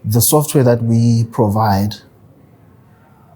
The software that we provide,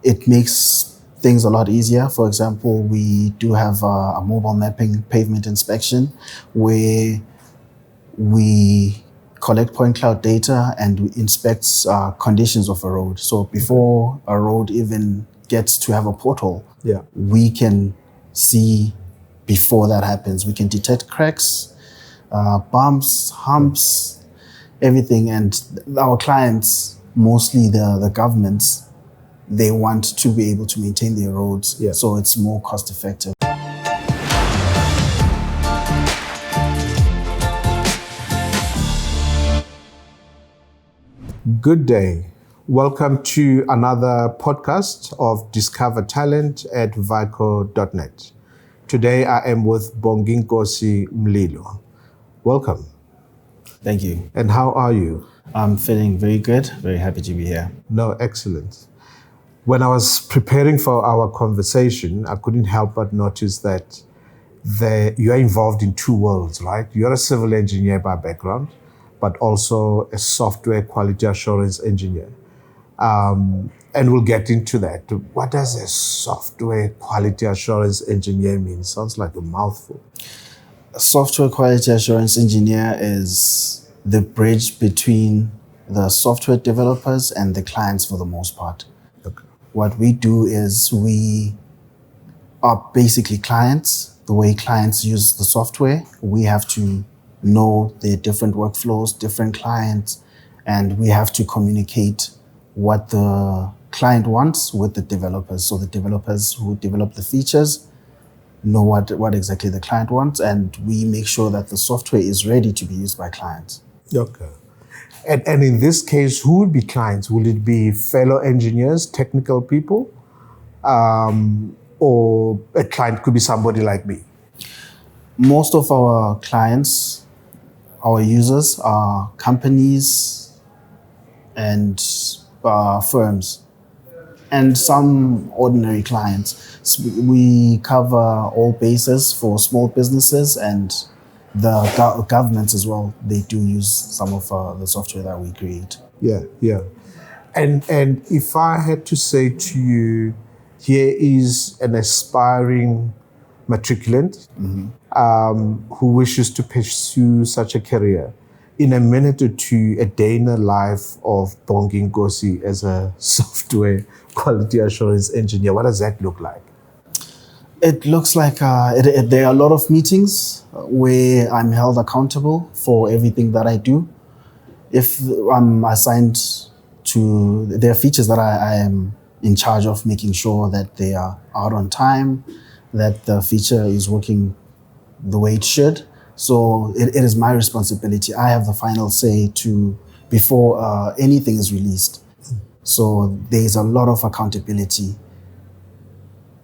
it makes things a lot easier. For example, we do have a mobile mapping pavement inspection where we collect point cloud data and we inspect conditions of a road. So before a road even gets to have a pothole, we can see before that happens. We can detect cracks, bumps, humps, everything. And our clients, mostly the governments, they want to be able to maintain their roads. So it's more cost effective. Good day. Welcome to another podcast of Discover Talent at Vico.net. Today I am with Bonginkosi Mlilo. Welcome. Thank you. And how are you? I'm feeling very good. Very happy to be here. No, excellent. When I was preparing for our conversation, I couldn't help but notice that you are involved in two worlds, right? You're a civil engineer by background, but also a software quality assurance engineer. And we'll get into that. What does a software quality assurance engineer mean? Sounds like a mouthful. A software quality assurance engineer is the bridge between the software developers and the clients for the most part. Okay. What we do is we are basically clients. The way clients use the software, we have to know the different workflows, different clients, and we have to communicate what the client wants with the developers. So the developers who develop the features know what exactly the client wants, and we make sure that the software is ready to be used by clients. Okay. And in this case, who would be clients? Will it be fellow engineers, technical people? Or a client could be somebody like me? Most of our clients, our users, are companies and firms, and some ordinary clients. So we cover all bases for small businesses and the governments as well. They do use some of the software that we create. Yeah. And if I had to say to you, here is an aspiring matriculant who wishes to pursue such a career, in a minute or two, a day in the life of Bonginkosi as a software quality assurance engineer, what does that look like? It looks like there are a lot of meetings where I'm held accountable for everything that I do. If I'm assigned to, there are features that I am in charge of making sure that they are out on time, that the feature is working the way it should. So it is my responsibility. I have the final say before anything is released. So there's a lot of accountability.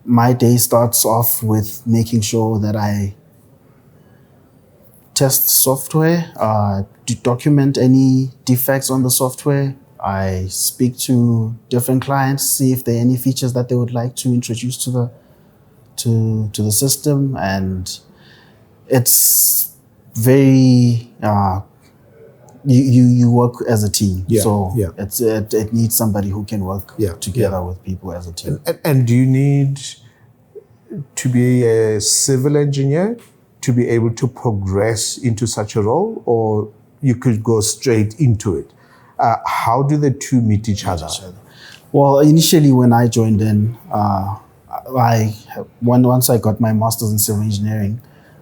My day starts off with making sure that I test software, to document any defects on the software. I speak to different clients, see if there are any features that they would like to introduce to the system, and it's very you work as a team. It needs somebody who can work together with people as a team. And do you need to be a civil engineer to be able to progress into such a role, or you could go straight into it? How do the two meet each other? Well, initially when I joined in, once I got my master's in civil engineering,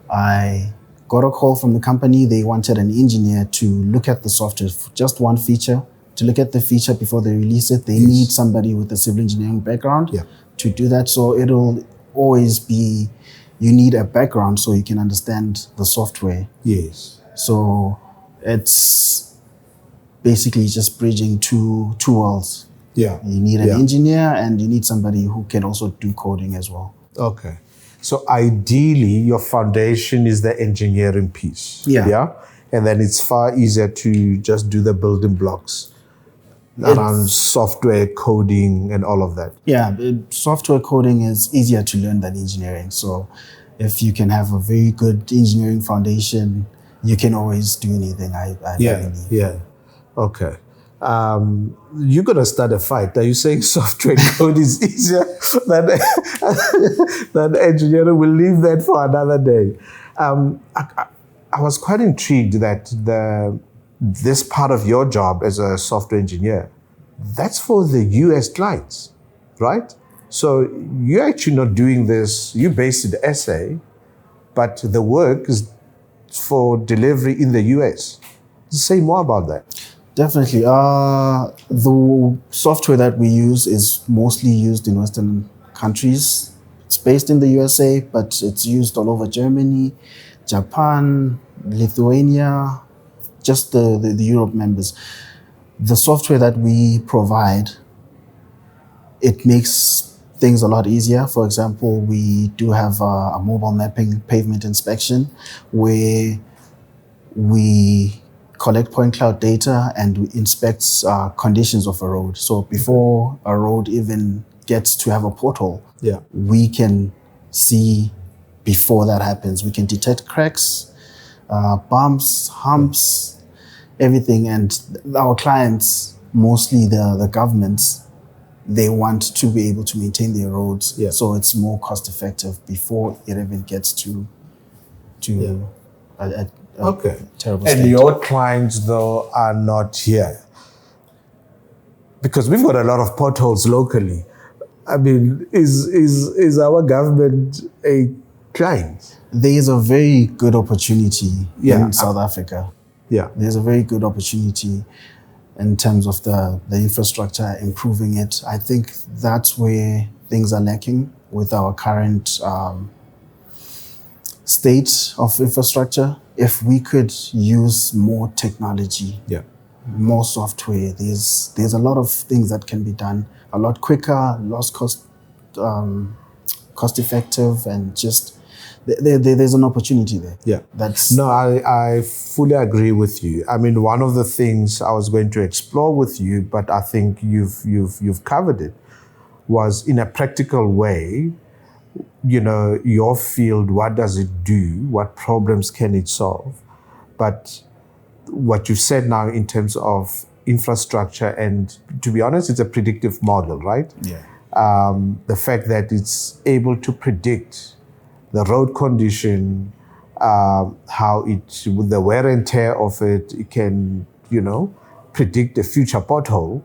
I got a call from the company. They wanted an engineer to look at the software, just one feature, to look at the feature before they release it. They need somebody with a civil engineering background to do that. So it'll always be, you need a background so you can understand the software. Yes. So it's basically just bridging two worlds. Yeah. You need an engineer, and you need somebody who can also do coding as well. Okay. So ideally, your foundation is the engineering piece. Yeah. And then it's far easier to just do the building blocks around software coding and all of that. Yeah, software coding is easier to learn than engineering. So if you can have a very good engineering foundation, you can always do anything, I believe. Yeah. Okay. You're going to start a fight. Are you saying software code is easier than, than engineering? We'll leave that for another day. I was quite intrigued that this part of your job as a software engineer, that's for the US clients, right? So you're actually not doing this, you're based in SA, but the work is for delivery in the US. Say more about that. Definitely. The software that we use is mostly used in Western countries. It's based in the USA, but it's used all over Germany, Japan, Lithuania, just the Europe members. The software that we provide, it makes things a lot easier. For example, we do have a mobile mapping pavement inspection where we collect point cloud data and we inspect conditions of a road. So before a road even gets to have a pothole, we can see before that happens. We can detect cracks, bumps, humps, everything. And our clients, mostly the governments, they want to be able to maintain their roads. So it's more cost effective before it even gets to Okay. Terrible and state. your clients, though, are not here? Because we've got a lot of potholes locally. I mean, is our government a client? There is a very good opportunity in South Africa. There's a very good opportunity in terms of the infrastructure, improving it. I think that's where things are lacking with our current state of infrastructure. If we could use more technology, more software, there's a lot of things that can be done a lot quicker, cost effective, and just there's an opportunity there. No, I fully agree with you. I mean, one of the things I was going to explore with you, but I think you've covered it, was in a practical way. You know, your field, what does it do? What problems can it solve? But what you said now in terms of infrastructure, and to be honest, it's a predictive model, right? The fact that it's able to predict the road condition, how it, with the wear and tear of it, it can, predict a future pothole.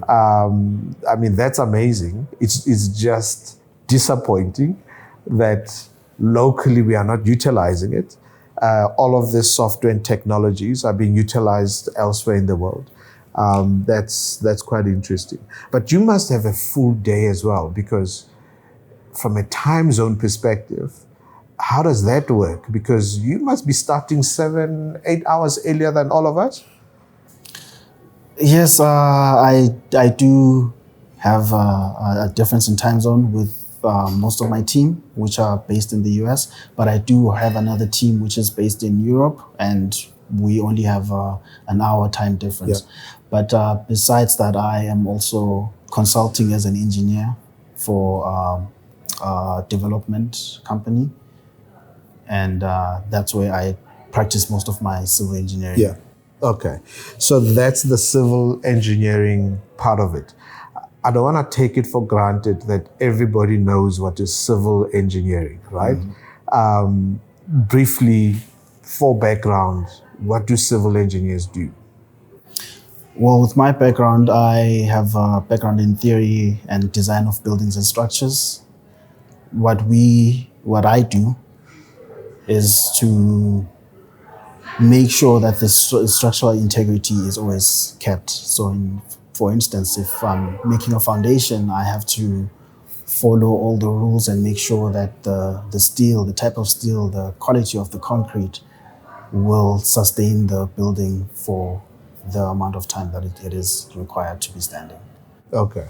I mean, that's amazing. It's just disappointing that locally we are not utilizing it. All of this software and technologies are being utilized elsewhere in the world. That's quite interesting. But you must have a full day as well, because from a time zone perspective, how does that work? Because you must be starting 7-8 hours earlier than all of us. Yes, I do have a difference in time zone with most of my team, which are based in the US, but I do have another team which is based in Europe, and we only have an hour time difference. But besides that, I am also consulting as an engineer for a development company, and that's where I practice most of my civil engineering. Okay, so that's the civil engineering part of it. I don't want to take it for granted that everybody knows what is civil engineering, right? Briefly, for background, what do civil engineers do? Well, with my background, I have a background in theory and design of buildings and structures. What I do is to make sure that the structural integrity is always kept. So for instance, if I'm making a foundation, I have to follow all the rules and make sure that the steel, the type of steel, the quality of the concrete will sustain the building for the amount of time that it is required to be standing. Okay.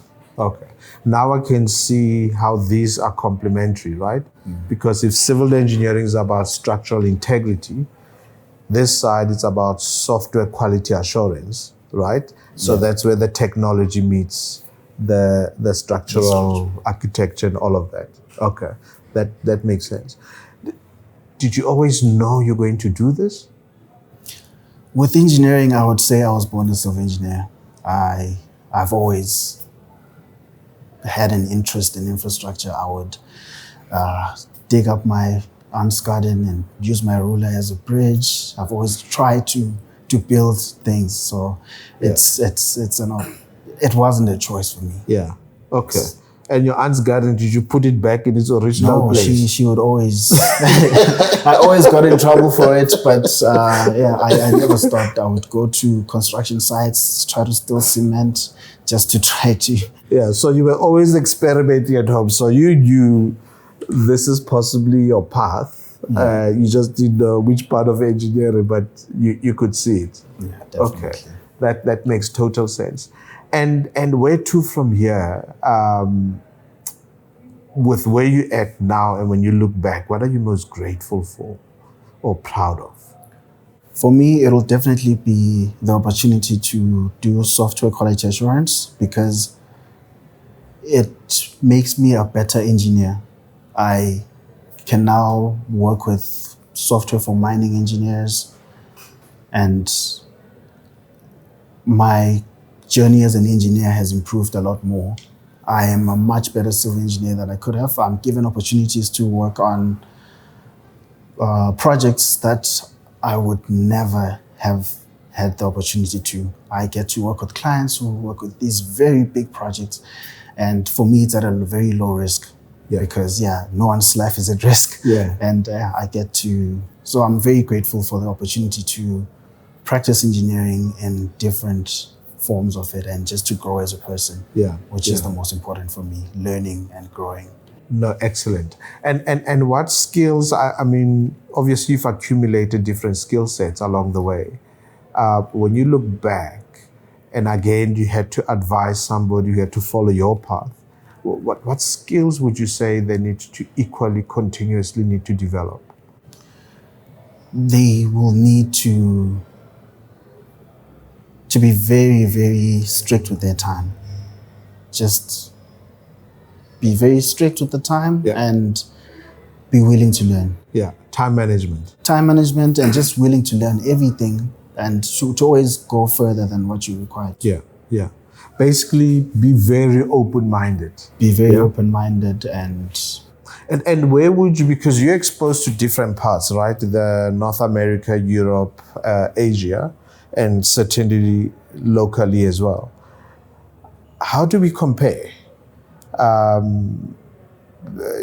Now I can see how these are complementary, right? Because if civil engineering is about structural integrity, this side is about software quality assurance, right? So that's where the technology meets the structural architecture and all of that. Okay, that makes sense. Did you always know you're going to do this? With engineering, I would say I was born a civil engineer. I've always had an interest in infrastructure. I would dig up my aunt's garden and use my ruler as a bridge. I've always tried to build things. So it wasn't a choice for me. Yeah. Okay. And your aunt's garden, did you put it back in its original place? No, she would always. I always got in trouble for it, but I never stopped. I would go to construction sites, try to steal cement, just to try to. Yeah. So you were always experimenting at home. So you knew this is possibly your path. Yeah. You just didn't know which part of engineering, but you could see it. Yeah, definitely. Okay. That makes total sense. And where to from here? With where you're at now, and when you look back, what are you most grateful for or proud of? For me, it'll definitely be the opportunity to do software quality assurance, because it makes me a better engineer. I can now work with software for mining engineers, and my journey as an engineer has improved a lot more. I am a much better civil engineer than I could have. I'm given opportunities to work on projects that I would never have had the opportunity to. I get to work with clients who work with these very big projects. And for me, it's at a very low risk, because no one's life is at risk. Yeah. And I get to, so I'm very grateful for the opportunity to practice engineering in different forms of it, and just to grow as a person, which is the most important for me, learning and growing. No, excellent. And what skills, I mean, obviously you've accumulated different skill sets along the way. When you look back, and again, you had to advise somebody, you had to follow your path, what skills would you say they need to equally, continuously need to develop? They will need to be very, very strict with their time. Just be very strict with the time and be willing to learn. Yeah, time management. Time management, and just willing to learn everything, and to always go further than what you require. Yeah. Basically, be very open-minded. Be very open-minded And where would you, because you're exposed to different parts, right? The North America, Europe, Asia, and certainly locally as well. How do we compare?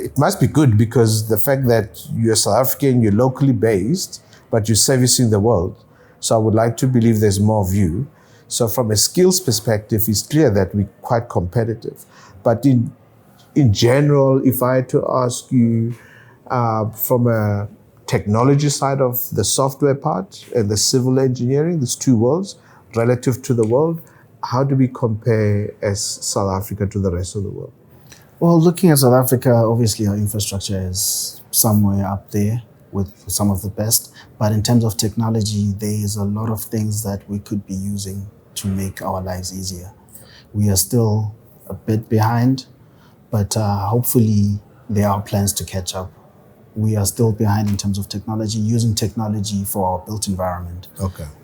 It must be good, because the fact that you're South African, you're locally based, but you're servicing the world. So I would like to believe there's more of you. So from a skills perspective, it's clear that we're quite competitive. But in general, if I had to ask you from a technology side of the software part and the civil engineering, these two worlds, relative to the world, how do we compare as South Africa to the rest of the world? Well, looking at South Africa, obviously our infrastructure is somewhere up there with some of the best. But in terms of technology, there is a lot of things that we could be using to make our lives easier. We are still a bit behind, but hopefully there are plans to catch up. We are still behind in terms of technology. Using technology for our built environment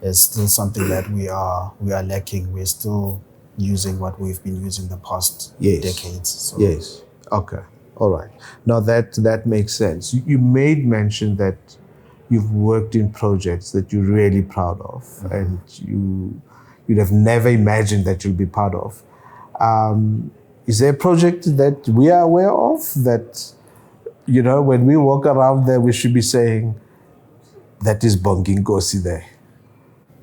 is still something that we are lacking. We're still using what we've been using the past decades. So. Yes. Okay. All right. Now that makes sense. You made mention that you've worked in projects that you're really proud of, and you'd have never imagined that you'll be part of. Is there a project that we are aware of that, when we walk around there, we should be saying, that is Bonginkosi there?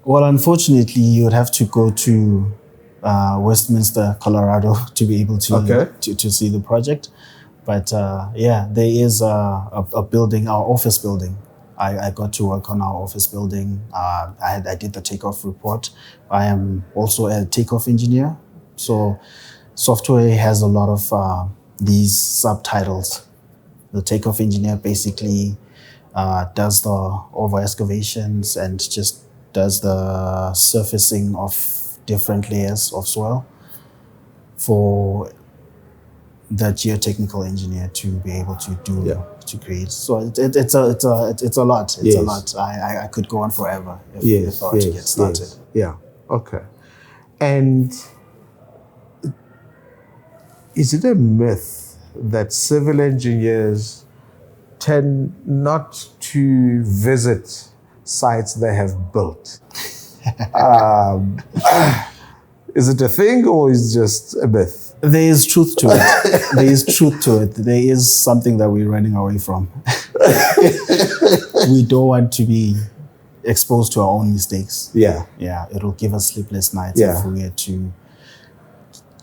Well, unfortunately, you would have to go to Westminster, Colorado, to be able to see the project. But there is a building, our office building. I got to work on our office building. I did the takeoff report. I am also a takeoff engineer. So software has a lot of these subtitles. The takeoff engineer basically does the over excavations and just does the surfacing of different layers of soil for the geotechnical engineer to be able to do to create. So it's a lot. It's a lot. I could go on forever if I were to get started. Yeah. Okay. And is it a myth that civil engineers tend not to visit sites they have built? Is it a thing or is it just a myth? There is truth to it. There is truth to it. There is something that we're running away from. We don't want to be exposed to our own mistakes. Yeah. Yeah, it'll give us sleepless nights Yeah. if we were to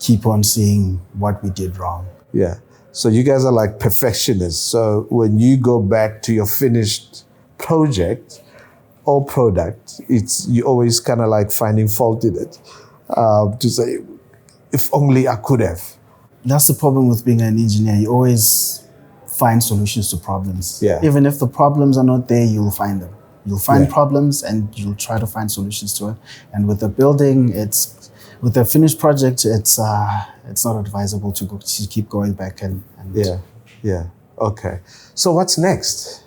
keep on seeing what we did wrong. Yeah. So you guys are like perfectionists. So when you go back to your finished project or product, you always kind of like finding fault in it, to say, if only I could have. That's the problem with being an engineer. You always find solutions to problems. Yeah. Even if the problems are not there, you'll find them. You'll find Yeah. problems and you'll try to find solutions to it. And with the building, with a finished project, it's not advisable to keep going back and Yeah. Yeah. Okay. So what's next?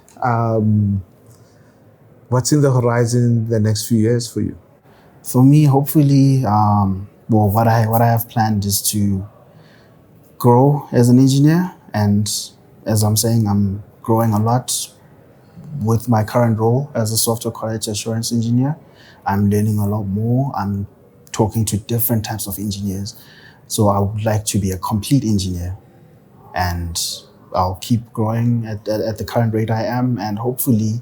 What's in the horizon the next few years for you? For me, hopefully, what I have planned is to grow as an engineer, and as I'm saying, I'm growing a lot with my current role as a software quality assurance engineer. I'm learning a lot more. I'm talking to different types of engineers. So I would like to be a complete engineer, and I'll keep growing at the current rate I am, and hopefully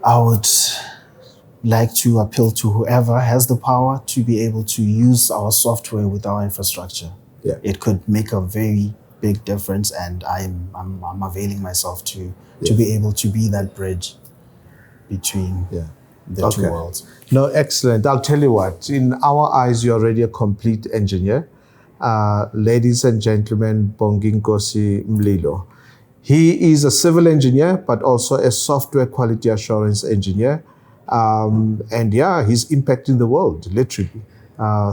I would like to appeal to whoever has the power to be able to use our software with our infrastructure. Yeah. It could make a very big difference, and I'm availing myself to be able to be that bridge between the two worlds. No, excellent. I'll tell you what, in our eyes, you're already a complete engineer. Ladies and gentlemen, Bonginkosi Mlilo. He is a civil engineer, but also a software quality assurance engineer. And yeah, he's impacting the world, literally.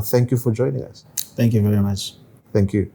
Thank you for joining us. Thank you very much. Thank you.